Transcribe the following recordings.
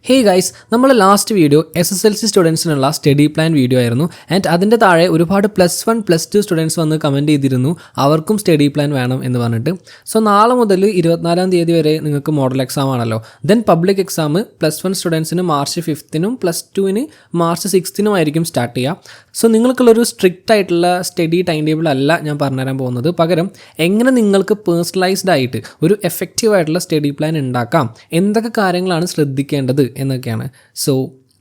ഹേ guys, നമ്മൾ last video SSLC സ്റ്റുഡൻസിനുള്ള study plan video ആയിരുന്നു. ആൻഡ് അതിൻ്റെ താഴെ ഒരുപാട് +1 +2 സ്റ്റുഡൻസ് വന്ന് കമൻറ്റ് ചെയ്തിരുന്നു അവർക്കും സ്റ്റഡി പ്ലാൻ വേണം എന്ന് പറഞ്ഞിട്ട്. സോ നാളെ മുതൽ 24-ാം തീയതി വരെ നിങ്ങൾക്ക് മോഡൽ എക്സാം ആണല്ലോ. ദെൻ പബ്ലിക് എക്സാം +1 സ്റ്റുഡൻസിന് മാർച്ച് 5-നും +2-ന് മാർച്ച് 6-നും ആയിരിക്കും സ്റ്റാർട്ട് ചെയ്യുക. സോ നിങ്ങൾക്കുള്ളൊരു സ്ട്രിക്റ്റ് ആയിട്ടുള്ള സ്റ്റഡി ടൈം ടേബിൾ അല്ല ഞാൻ പറഞ്ഞുതരാൻ പോകുന്നത്. പകരം എങ്ങനെ നിങ്ങൾക്ക് പേഴ്സണലൈസ്ഡ് ആയിട്ട് ഒരു എഫക്റ്റീവ് ആയിട്ടുള്ള സ്റ്റഡി പ്ലാൻ ഉണ്ടാക്കാം, എന്തൊക്കെ കാര്യങ്ങളാണ് ശ്രദ്ധിക്കേണ്ടത് എന്നൊക്കെയാണ്. So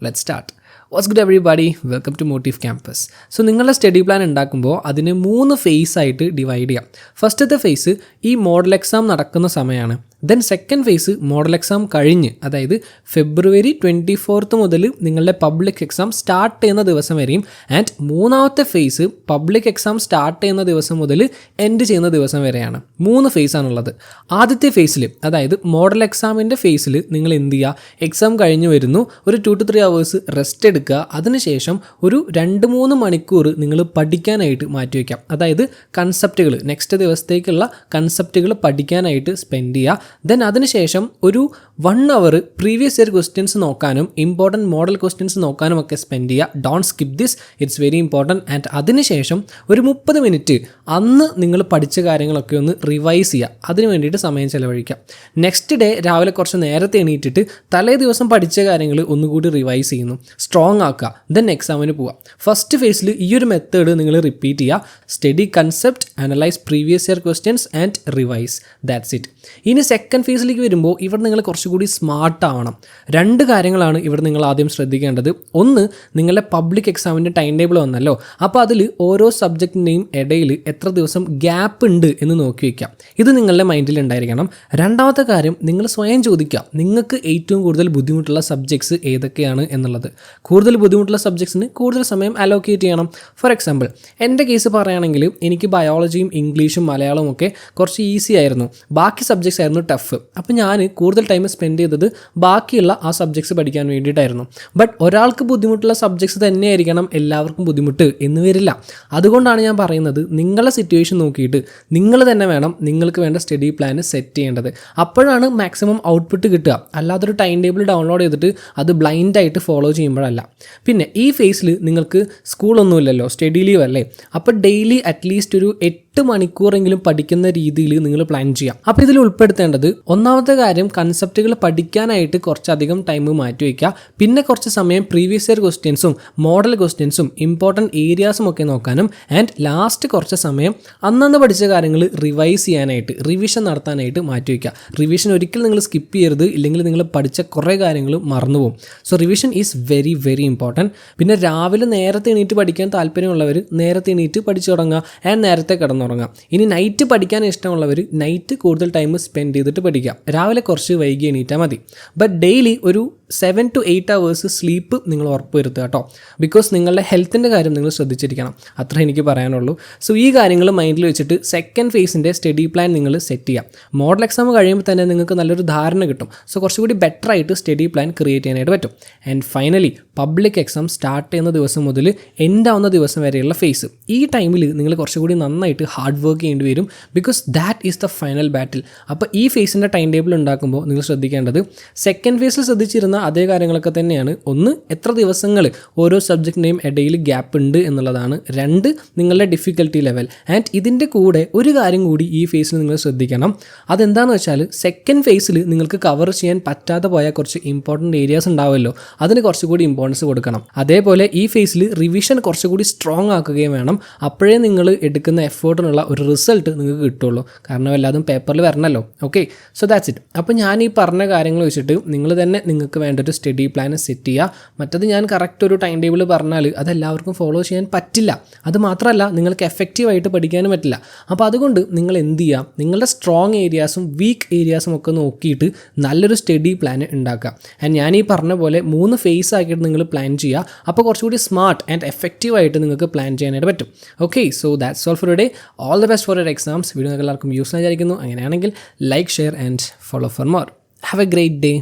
let's start. What's good everybody, welcome to Motive Campus. So നിങ്ങളുടെ സ്റ്റഡി പ്ലാൻ ഉണ്ടാക്കുമ്പോൾ അതിനെ 3 ഫേസ് ആയിട്ട് ഡിവൈഡ് ചെയ്യാം. ഫസ്റ്റത്തെ ഫേസ് ഈ മോഡൽ എക്സാം നടക്കുന്ന സമയമാണ്. Then second phase model exam കഴിഞ്ഞ്, അതായത് ഫെബ്രുവരി 24 മുതൽ നിങ്ങളുടെ പബ്ലിക് എക്സാം സ്റ്റാർട്ട് ചെയ്യുന്ന ദിവസം വരെയും. ആൻഡ് മൂന്നാമത്തെ ഫേസ് പബ്ലിക് എക്സാം സ്റ്റാർട്ട് ചെയ്യുന്ന ദിവസം മുതൽ എൻഡ് ചെയ്യുന്ന ദിവസം വരെയാണ്. 3 ഫേസാണുള്ളത്. ആദ്യത്തെ ഫേസിൽ, അതായത് മോഡൽ എക്സാമിൻ്റെ ഫേസിൽ നിങ്ങൾ എന്ത് ചെയ്യുക, എക്സാം കഴിഞ്ഞ് വരുന്നു, ഒരു 2 to 3 hours റെസ്റ്റ് എടുക്കുക. അതിനുശേഷം ഒരു 2-3 മണിക്കൂർ നിങ്ങൾ പഠിക്കാനായിട്ട് മാറ്റിവെക്കാം. അതായത് കൺസെപ്റ്റുകൾ, നെക്സ്റ്റ് ദിവസത്തേക്കുള്ള കൺസെപ്റ്റുകൾ പഠിക്കാനായിട്ട് സ്പെൻഡ് ചെയ്യുക. ദെൻ അതിനുശേഷം ഒരു 1 hour പ്രീവിയസ് ഇയർ ക്വസ്റ്റ്യൻസ് നോക്കാനും ഇമ്പോർട്ടൻറ്റ് മോഡൽ ക്വസ്റ്റ്യൻസ് നോക്കാനും ഒക്കെ സ്പെൻഡ് ചെയ്യുക. Don't skip this, it's very important. And അതിനുശേഷം ഒരു 30 മിനിറ്റ് അന്ന് നിങ്ങൾ പഠിച്ച കാര്യങ്ങളൊക്കെ ഒന്ന് റിവൈസ് ചെയ്യുക. അതിന് വേണ്ടിയിട്ട് സമയം ചിലവഴിക്കാം. നെക്സ്റ്റ് ഡേ രാവിലെ കുറച്ച് നേരത്തെ എണീറ്റിട്ട് തലേ ദിവസം പഠിച്ച കാര്യങ്ങൾ ഒന്നുകൂടി റിവൈസ് ചെയ്യുന്നു, സ്ട്രോങ് ആക്കുക. ദെൻ എക്സാമിന് പോവുക. ഫസ്റ്റ് ഫേസിൽ ഈ ഒരു മെത്തേഡ് നിങ്ങൾ റിപ്പീറ്റ് ചെയ്യുക. Study concept, analyse previous year questions and revise. That's it. ഇനി സെക്കൻഡ് ഫേസിലേക്ക് വരുമ്പോൾ ഇവിടെ നിങ്ങൾ കുറച്ചുകൂടി സ്മാർട്ട് ആവണം. 2 കാര്യങ്ങളാണ് ഇവിടെ നിങ്ങൾ ആദ്യം ശ്രദ്ധിക്കേണ്ടത്. ഒന്ന്, നിങ്ങളുടെ പബ്ലിക് എക്സാമിൻ്റെ ടൈം ടേബിൾ വന്നല്ലോ, അപ്പോൾ അതിൽ ഓരോ സബ്ജക്റ്റിൻ്റെയും ഇടയിൽ എത്ര ദിവസം ഗ്യാപ്പ് ഉണ്ട് എന്ന് നോക്കി വയ്ക്കാം. ഇത് നിങ്ങളുടെ മൈൻഡിൽ ഉണ്ടായിരിക്കണം. രണ്ടാമത്തെ കാര്യം, നിങ്ങൾ സ്വയം ചോദിക്കുക, നിങ്ങൾക്ക് ഏറ്റവും കൂടുതൽ ബുദ്ധിമുട്ടുള്ള സബ്ജക്ട്സ് ഏതൊക്കെയാണ് എന്നുള്ളത്. കൂടുതൽ ബുദ്ധിമുട്ടുള്ള സബ്ജക്ട്സിന് കൂടുതൽ സമയം അലോക്കേറ്റ് ചെയ്യണം. ഫോർ എക്സാമ്പിൾ, എൻ്റെ കേസ് പറയുകയാണെങ്കിൽ എനിക്ക് ബയോളജിയും ഇംഗ്ലീഷും മലയാളവും ഒക്കെ കുറച്ച് ഈസി ആയിരുന്നു, ബാക്കി സബ്ജക്ട്സ് ആയിരുന്നു ടഫ്. അപ്പോൾ ഞാൻ കൂടുതൽ ടൈം സ്പെൻഡ് ചെയ്തത് ബാക്കിയുള്ള ആ സബ്ജക്ട്സ് പഠിക്കാൻ വേണ്ടിയിട്ടായിരുന്നു. ബട്ട് ഒരാൾക്ക് ബുദ്ധിമുട്ടുള്ള സബ്ജക്ട്സ് തന്നെയായിരിക്കണം എല്ലാവർക്കും ബുദ്ധിമുട്ട് എന്ന് വരില്ല. അതുകൊണ്ടാണ് ഞാൻ പറയുന്നത്, നിങ്ങളുടെ സിറ്റുവേഷൻ നോക്കിയിട്ട് നിങ്ങൾ തന്നെ വേണം നിങ്ങൾക്ക് വേണ്ട സ്റ്റഡി പ്ലാൻ സെറ്റ് ചെയ്യേണ്ടത്. അപ്പോഴാണ് മാക്സിമം ഔട്ട്പുട്ട് കിട്ടുക. അല്ലാതൊരു ടൈം ടേബിൾ ഡൗൺലോഡ് ചെയ്തിട്ട് അത് ബ്ലൈൻഡായിട്ട് ഫോളോ ചെയ്യുമ്പോഴല്ല. പിന്നെ ഈ ഫേസിൽ നിങ്ങൾക്ക് സ്കൂളൊന്നുമില്ലല്ലോ, സ്റ്റഡി ലീവ് അല്ലേ. അപ്പോൾ ഡെയിലി അറ്റ്ലീസ്റ്റ് ഒരു 8 മണിക്കൂറെങ്കിലും പഠിക്കുന്ന രീതിയിൽ നിങ്ങൾ പ്ലാൻ ചെയ്യാം. അപ്പോൾ ഇതിൽ ഉൾപ്പെടുത്തേണ്ടത്, ഒന്നാമത്തെ കാര്യം, കൺസെപ്റ്റുകൾ പഠിക്കാനായിട്ട് കുറച്ചധികം ടൈം മാറ്റി വയ്ക്കുക. പിന്നെ കുറച്ച് സമയം പ്രീവിയസ് ഇയർ ക്വസ്റ്റ്യൻസും മോഡൽ ക്വസ്റ്റ്യൻസും ഇമ്പോർട്ടൻറ്റ് ഏരിയാസും ഒക്കെ നോക്കാനും. ആൻഡ് ലാസ്റ്റ് കുറച്ച് സമയം അന്നന്ന് പഠിച്ച കാര്യങ്ങൾ റിവൈസ് ചെയ്യാനായിട്ട്, റിവിഷൻ നടത്താനായിട്ട് മാറ്റി വയ്ക്കുക. റിവിഷൻ ഒരിക്കലും നിങ്ങൾ സ്കിപ്പ് ചെയ്യരുത്, ഇല്ലെങ്കിൽ നിങ്ങൾ പഠിച്ച കുറേ കാര്യങ്ങൾ മറന്നുപോകും. So revision is very very important. പിന്നെ രാവിലെ നേരത്തെ എണീറ്റ് പഠിക്കാൻ താല്പര്യമുള്ളവർ നേരത്തെ എണീറ്റ് പഠിച്ചു തുടങ്ങുക. ആൻഡ് നേരത്തെ കിടന്നുറങ്ങുക. ഇനി നൈറ്റ് പഠിക്കാൻ ഇഷ്ടമുള്ളവർ നൈറ്റ് കൂടുതൽ ടൈം സ്പെൻഡ് ചെയ്തിട്ട് പഠിക്കുക. രാവിലെ കുറച്ച് വൈകി എണീറ്റാൽ മതി. ബട്ട് ഡെയിലി ഒരു 7 to 8 hours സ്ലീപ്പ് നിങ്ങൾ ഉറപ്പ് വരുത്തുക കേട്ടോ. ബിക്കോസ് നിങ്ങളുടെ ഹെൽത്തിൻ്റെ കാര്യം നിങ്ങൾ ശ്രദ്ധിച്ചിരിക്കണം. അത്ര എനിക്ക് പറയാനുള്ളൂ. സോ ഈ കാര്യങ്ങൾ മൈൻഡിൽ വെച്ചിട്ട് സെക്കൻഡ് ഫേസിൻ്റെ സ്റ്റഡി പ്ലാൻ നിങ്ങൾ സെറ്റ് ചെയ്യാം. മോഡൽ എക്സാം കഴിയുമ്പോൾ തന്നെ നിങ്ങൾക്ക് നല്ലൊരു ധാരണ കിട്ടും. സോ കുറച്ചുകൂടി ബെറ്റർ ആയിട്ട് സ്റ്റഡി പ്ലാൻ ക്രിയേറ്റ് ചെയ്യാനായിട്ട് പറ്റും. And finally public exam start ചെയ്യുന്ന ദിവസം മുതൽ എൻഡ് ആവുന്ന ദിവസം വരെയുള്ള ഫേസ്, ഈ ടൈമിൽ നിങ്ങൾ കുറച്ചുകൂടി നന്നായിട്ട് ഹാർഡ് വർക്ക് ചെയ്യേണ്ടി വരും. Because that is the final ബാറ്റിൽ. അപ്പോൾ ഈ ഫേസിൻ്റെ ടൈം ടേബിൾ ഉണ്ടാക്കുമ്പോൾ നിങ്ങൾ ശ്രദ്ധിക്കേണ്ടത് സെക്കൻഡ് ഫേസിൽ ശ്രദ്ധിച്ചിരുന്ന അതേ കാര്യങ്ങളൊക്കെ തന്നെയാണ്. ഒന്ന്, എത്ര ദിവസങ്ങൾ ഓരോ സബ്ജക്റ്റിൻ്റെയും ഇടയിൽ ഗ്യാപ്പ് ഉണ്ട് എന്നുള്ളതാണ്. 2, നിങ്ങളുടെ ഡിഫിക്കൽട്ടി ലെവൽ. ആൻഡ് ഇതിൻ്റെ കൂടെ ഒരു കാര്യം കൂടി ഈ ഫേസിൽ നിങ്ങൾ ശ്രദ്ധിക്കണം. അതെന്താണെന്ന് വെച്ചാൽ, സെക്കൻഡ് ഫേസിൽ നിങ്ങൾക്ക് കവർ ചെയ്യാൻ പറ്റാതെ പോയ കുറച്ച് ഇമ്പോർട്ടൻറ്റ് ഏരിയാസ് ഉണ്ടാവുമല്ലോ, അതിന് കുറച്ചുകൂടി ഇമ്പോർട്ടൻസ് കൊടുക്കണം. അതേപോലെ ഈ ഫേസിൽ റിവിഷൻ കുറച്ചുകൂടി സ്ട്രോങ് ആക്കുകയും വേണം. അപ്പോഴേ നിങ്ങൾ എടുക്കുന്ന എഫേർട്ടിനുള്ള ഒരു റിസൾട്ട് നിങ്ങൾക്ക് കിട്ടുള്ളൂ. കാരണം എല്ലാതും പേപ്പറിൽ വരണമല്ലോ. Okay, so that's it. അപ്പോൾ ഞാൻ ഈ പറഞ്ഞ കാര്യങ്ങൾ വെച്ചിട്ട് നിങ്ങൾ തന്നെ നിങ്ങൾക്ക് വേണ്ട ഒരു സ്റ്റഡി പ്ലാൻ സെറ്റ് ചെയ്യുക. മറ്റത് ഞാൻ കറക്റ്റ് ഒരു ടൈം ടേബിൾ പറഞ്ഞാൽ അതെല്ലാവർക്കും ഫോളോ ചെയ്യാൻ പറ്റില്ല. അത് മാത്രമല്ല, നിങ്ങൾക്ക് എഫക്റ്റീവായിട്ട് പഠിക്കാനും പറ്റില്ല. അപ്പോൾ അതുകൊണ്ട് നിങ്ങൾ എന്ത് ചെയ്യുക, നിങ്ങളുടെ സ്ട്രോങ് ഏരിയാസും വീക്ക് ഏരിയാസും ഒക്കെ നോക്കിയിട്ട് നല്ലൊരു സ്റ്റഡി പ്ലാൻ ഉണ്ടാക്കുക. ആൻഡ് ഞാൻ ഈ പറഞ്ഞ പോലെ 3 ഫേസ് ആക്കിയിട്ട് നിങ്ങൾ പ്ലാൻ ചെയ്യുക. അപ്പോൾ കുറച്ചുകൂടി സ്മാർട്ട് ആൻഡ് എഫക്റ്റീവായിട്ട് നിങ്ങൾക്ക് പ്ലാൻ ചെയ്യാനായിട്ട് പറ്റും. Okay, so that's all for today. All the best for your exams. Video എല്ലാവർക്കും യൂസ്ഫുൾ ആയിരിക്കുന്നു. അങ്ങനെയാണെങ്കിൽ like, share and follow for more. Have A great day.